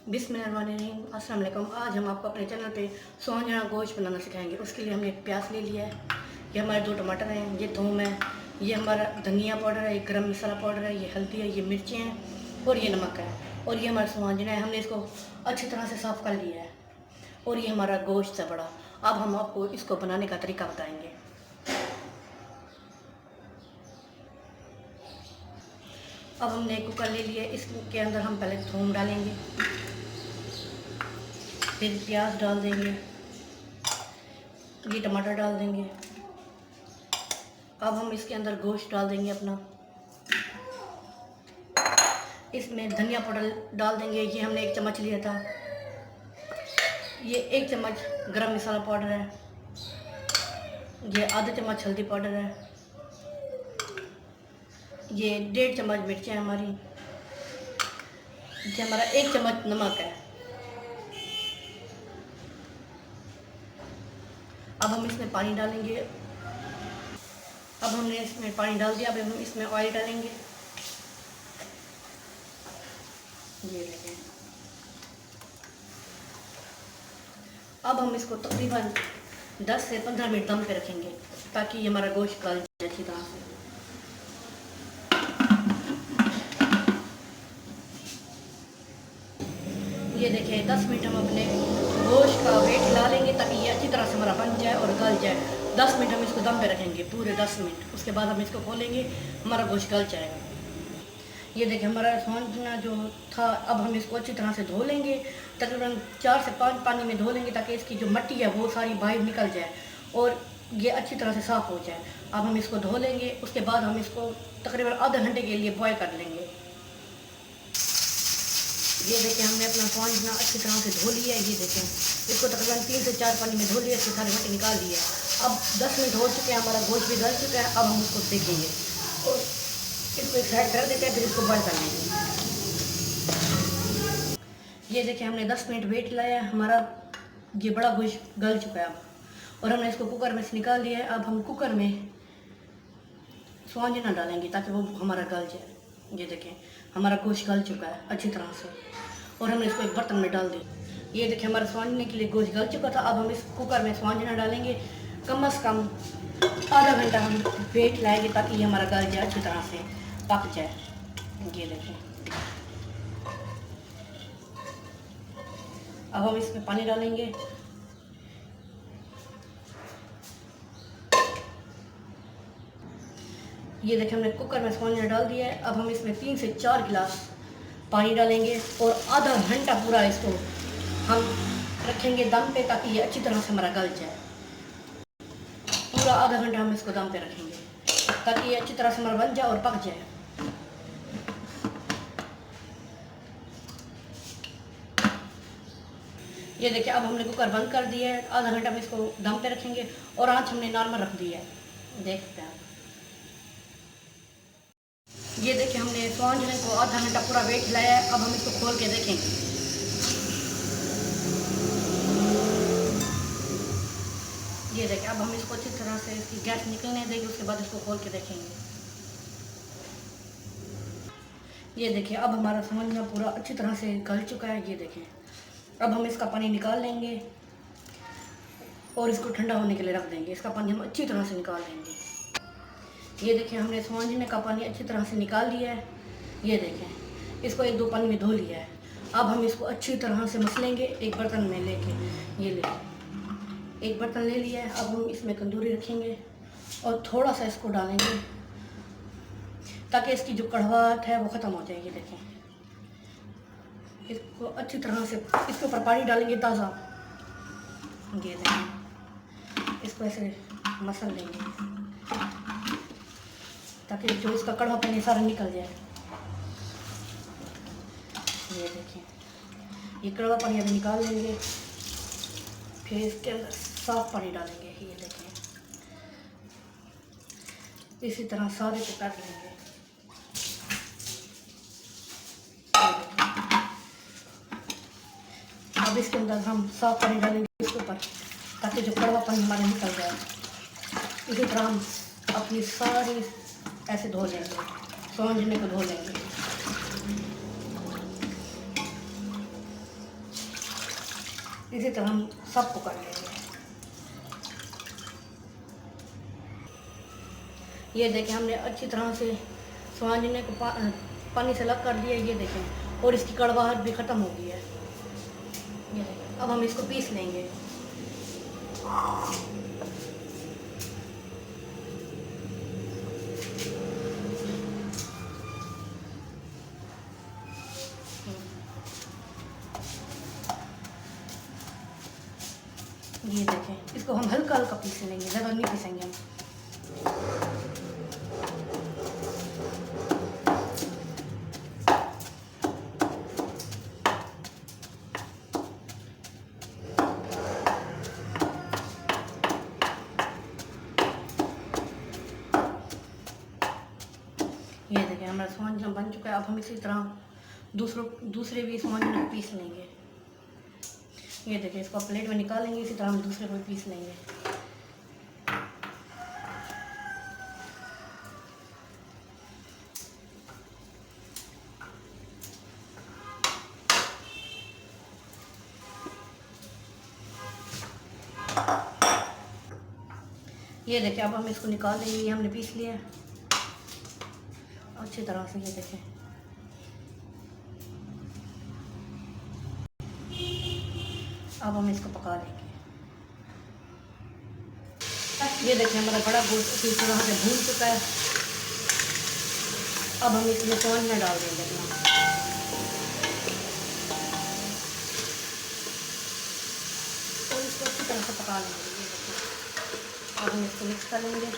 बिस्मिल्लाहिर्रहमानिर्रहीम। अस्सलाम वालेकुम। आज हम आपको अपने चैनल पे सोहंजना गोश्त बनाना सिखाएंगे। उसके लिए हमने एक प्याज ले लिया है, ये हमारे 2 टमाटर हैं, ये थूम है, ये हमारा धनिया पाउडर है, ये गरम मसाला पाउडर है, ये हल्दी है, ये मिर्चें हैं और ये नमक है और ये हमारा सोहंजना है। हमने इसको अच्छी तरह से साफ़ कर लिया है और ये हमारा गोश्त है बड़ा। अब हम आपको इसको बनाने का तरीका बताएँगे। अब हमने एक कुकर ले लिया, इसके अंदर हम पहले थूम डालेंगे, फिर प्याज डाल देंगे, ये टमाटर डाल देंगे। अब हम इसके अंदर गोश्त डाल देंगे अपना, इसमें धनिया पाउडर डाल देंगे, ये हमने 1 चम्मच लिया था। ये 1 चम्मच गरम मसाला पाउडर है, ये आधा चम्मच हल्दी पाउडर है, ये 1.5 चम्मच मिर्चें हमारी, ये हमारा 1 चम्मच नमक है। अब हम इसमें पानी डालेंगे। अब हमने इसमें पानी डाल दिया। अब हम इसमें ऑयल डालेंगे, ये देखें। अब हम इसको तकरीबन 10 से 15 मिनट दम पे रखेंगे ताकि ये हमारा गोश्त गल जाए अच्छी तरह से। ये देखें 10 मिनट हम अपने गोश्त का वेट हिला लेंगे ताकि ये अच्छी तरह से हमारा बन जाए और गल जाए। 10 मिनट हम इसको दम पे रखेंगे, पूरे 10 मिनट। उसके बाद हम इसको खोलेंगे, हमारा गोश्त गल जाएगा। ये देखिए हमारा सोहंजना जो था, अब हम इसको अच्छी तरह से धो लेंगे, तकरीबन 4 से 5 पानी में धो लेंगे ताकि इसकी जो मिट्टी है वो सारी बाहर निकल जाए और ये अच्छी तरह से साफ़ हो जाए। अब हम इसको धो लेंगे, उसके बाद हम इसको तकरीबन आधे घंटे के लिए बॉयल कर लेंगे। ये देखें हमने अपना सोहंजना अच्छी तरह से धो लिया है। ये देखें इसको तकरीबन 3 से 4 पानी में धो लिया, इसकी सारी मिट्टी निकाल दी है। अब 10 मिनट हो चुके हैं, हमारा गोश्त भी गल चुका है। अब हम इसको देखेंगे और इसको एक साइड कर देते हैं, फिर इसको बॉयल कर लेंगे। ये देखें हमने 10 मिनट वेट लाया है, हमारा ये बड़ा गोश्त गल चुका है। अब और हमने इसको कुकर में से निकाल दिया है। अब हम कुकर में सोहंजना डालेंगे ताकि वो हमारा गल जाए। ये देखें हमारा गोश्त गल चुका है अच्छी तरह से और हमने इसको एक बर्तन में डाल दिया। ये देखें हमारा सोहंजने के लिए गोश्त गल चुका था। अब हम इस कुकर में सोहंजना डालेंगे, कम से कम आधा घंटा हम वेट लाएंगे ताकि ये हमारा गल जाए, अच्छी तरह से पक जाए। ये देखें अब हम इसमें पानी डालेंगे, ये देखें हमने कुकर में सोहंजना डाल दिया है। अब हम इसमें 3 से 4 गिलास पानी डालेंगे और आधा घंटा पूरा इसको हम रखेंगे दम पे ताकि ये अच्छी तरह से हमारा गल जाए। पूरा आधा घंटा हम इसको दम पे रखेंगे ताकि ये अच्छी तरह से हमारा बन जाए और पक जाए। ये देखिए अब हमने कुकर बंद कर दिया है, आधा घंटा हम इसको दम पे रखेंगे और आंच हमने नॉर्मल रख दी है। देखते हैं ये देखिए हमने सोहंजने को आधा घंटा पूरा वेट हिलाया है। अब हम इसको खोल के देखेंगे। ये देखिए अब हम इसको अच्छी तरह से इसकी गैस निकलने देंगे, उसके बाद इसको खोल के देखेंगे। ये देखिए अब हमारा सोहंजना पूरा अच्छी तरह से गल चुका है। ये देखें अब हम इसका पानी निकाल लेंगे और इसको ठंडा होने के लिए रख देंगे। इसका पानी हम अच्छी तरह से निकाल लेंगे। ये देखें हमने सोहंजने का पानी अच्छी तरह से निकाल लिया है। ये देखें इसको 1-2 पानी में धो लिया है। अब हम इसको अच्छी तरह से मसलेंगे एक बर्तन में लेके। ये ले एक बर्तन ले लिया है। अब हम इसमें तंदूरी रखेंगे और थोड़ा सा इसको डालेंगे ताकि इसकी जो कड़वाहट है वो ख़त्म हो जाए। ये देखें इसको अच्छी तरह से इसके ऊपर पानी डालेंगे ताज़ा। ये देखें इसको ऐसे मसल लेंगे ताकि जो इसका कड़वापन है सारा निकल जाए। ये देखें ये कड़वा पानी अभी निकाल लेंगे, फिर इसके अंदर साफ पानी डालेंगे। ये देखें इसी तरह सारे को काट लेंगे। अब इसके अंदर हम साफ पानी डालेंगे इसके ऊपर, ताकि जो कड़वापन हमारा निकल जाए। इसी तरह हम अपनी सारी ऐसे धो लेंगे, समझने को धो लेंगे। इसी तरह हम सबको कर लेंगे। ये देखें, हमने अच्छी तरह से समझने को पानी से अलग कर दिया। ये देखें, और इसकी कड़वाहट भी ख़त्म हो गई है। ये देखें, अब हम इसको पीस लेंगे। ये देखें, इसको हम हल्का हल्का पीस लेंगे, ज़्यादा नहीं पीसेंगे हम। ये देखें, हमारा समंजना बन चुका है। अब हम इसी तरह दूसरे भी समंजना को पीस लेंगे। ये देखें, इसको प्लेट में निकालेंगे। इसी तरह हम दूसरे को भी पीस लेंगे। ये देखें, अब हम इसको निकाल लेंगे। ये हमने पीस लिया है अच्छी तरह से। ये देखें, अब हम इसको पका लेंगे। ये देखें, हमारा बड़ा गोश्त अच्छी तरह से भून चुका है। अब हम इसमें समंजना डाल देंगे अपना। और इसको अच्छी तरह से पका लेंगे। ये देखें, अब हम इसको मिक्स कर लेंगे।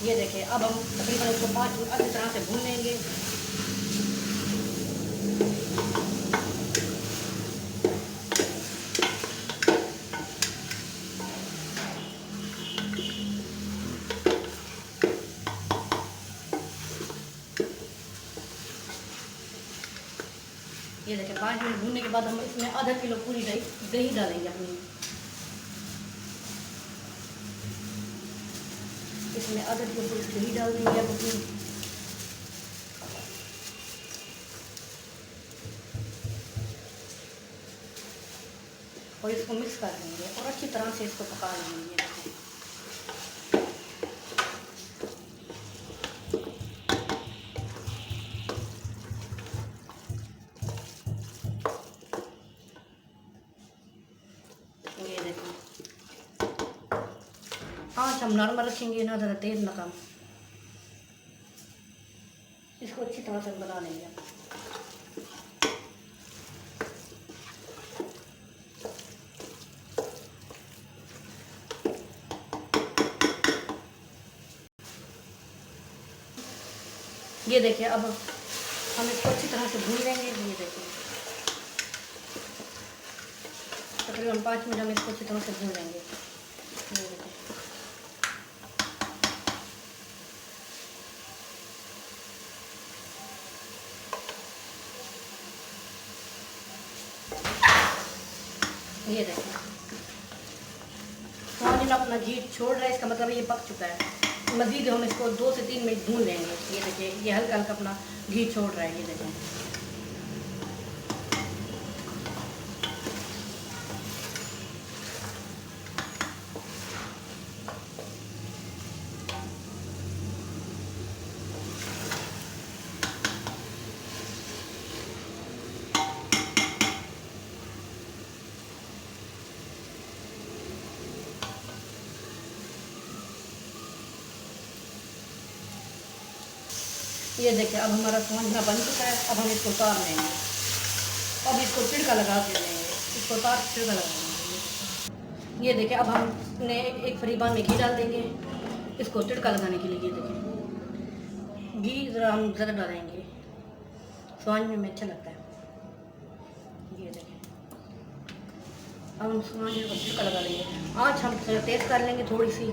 ये देखें, अब हम तकरीबन इसको 5 मिनट अच्छी तरह से भून लेंगे। ये देखें, 5 मिनट भूनने के बाद हम इसमें आधा किलो पूरी दही डालेंगे अपनी। इसमें आधा किलो पूरी दही डाल देंगे अब अपनी। और इसको मिक्स कर देंगे और अच्छी तरह से इसको पका लेंगे। ये देखो, आँच हम नॉर्मल रखेंगे, ना ज़्यादा तेज़ ना कम। इसको अच्छी तरह से बना लेंगे। ये देखिए, अब हम इसको अच्छी तरह से भून लेंगे। ये देखिए, तकरीबन 5 मिनट हम इसको अच्छी तरह से भून लेंगे। ये देखिए, ये देखिए, समंजना अपना घी छोड़ रहा है, इसका मतलब ये पक चुका है। मज़ीद हम इसको 2 से 3 मिनट भून लेंगे। ये देखिए, ये हल्का हल्का अपना घी छोड़ रहा है। ये देखिए, ये देखिए, अब हमारा समंजना बन चुका है। अब हम इसको उतार लेंगे। अब इसको छिड़का लगा के लेंगे। इसको उतार छिड़का लगा देंगे। ये देखिए, अब हमने एक फरीबान में घी डाल देंगे इसको तिड़का लगाने के लिए। ये देखिए, घी ज़रा हम ज़्यादा डालेंगे, समंजने में अच्छा लगता है। ये देखिए, अब हम समंजने को तिड़का लगा लेंगे। आँच हम तेज़ कर लेंगे थोड़ी सी।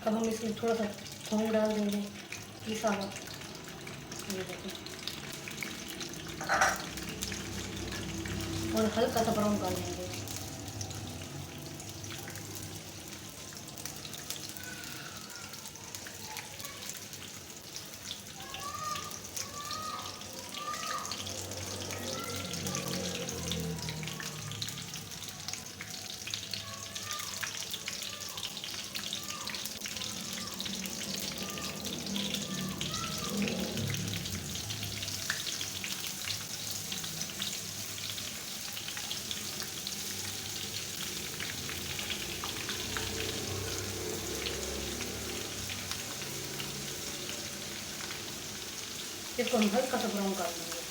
अब हम इसमें थोड़ा सा थोम डाल देंगे पिसा हुआ, ये देखिए, और हल्का सा ब्राउन कर लेंगे। इसको हम हल्का सा ब्राउन कर लेंगे।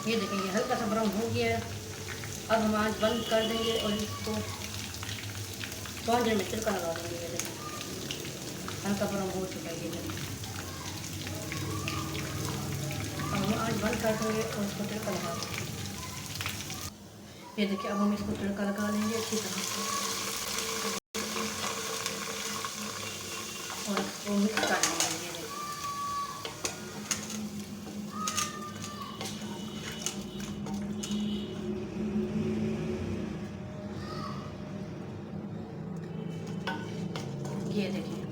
ये देखिए, ये हल्का सा ब्राउन हो गया है। अब हम आँच बंद कर देंगे और इसको 5 मिनट में तड़का लगा देंगे। ये देखिए, हल्का ब्राउन हो चुका है। ये देखिए, अब हम आँच बंद कर देंगे और इसको तड़का लगा देंगे। ये देखिए, अब हम इसको तड़का लगा लेंगे अच्छी तरह से और इसको मिक्स कर लेंगे। ये देखिए, ये देखिए,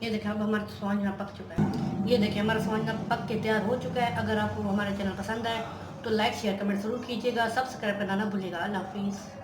ये देखिए, अब हमारा स्वांजना पक चुका है। ये देखिए, हमारा स्वांजना पक के तैयार हो चुका है। अगर आपको हमारा चैनल पसंद आए तो लाइक शेयर कमेंट ज़रूर कीजिएगा, सब्सक्राइब करना ना भूलिएगा। अल्लाह हाफिज़।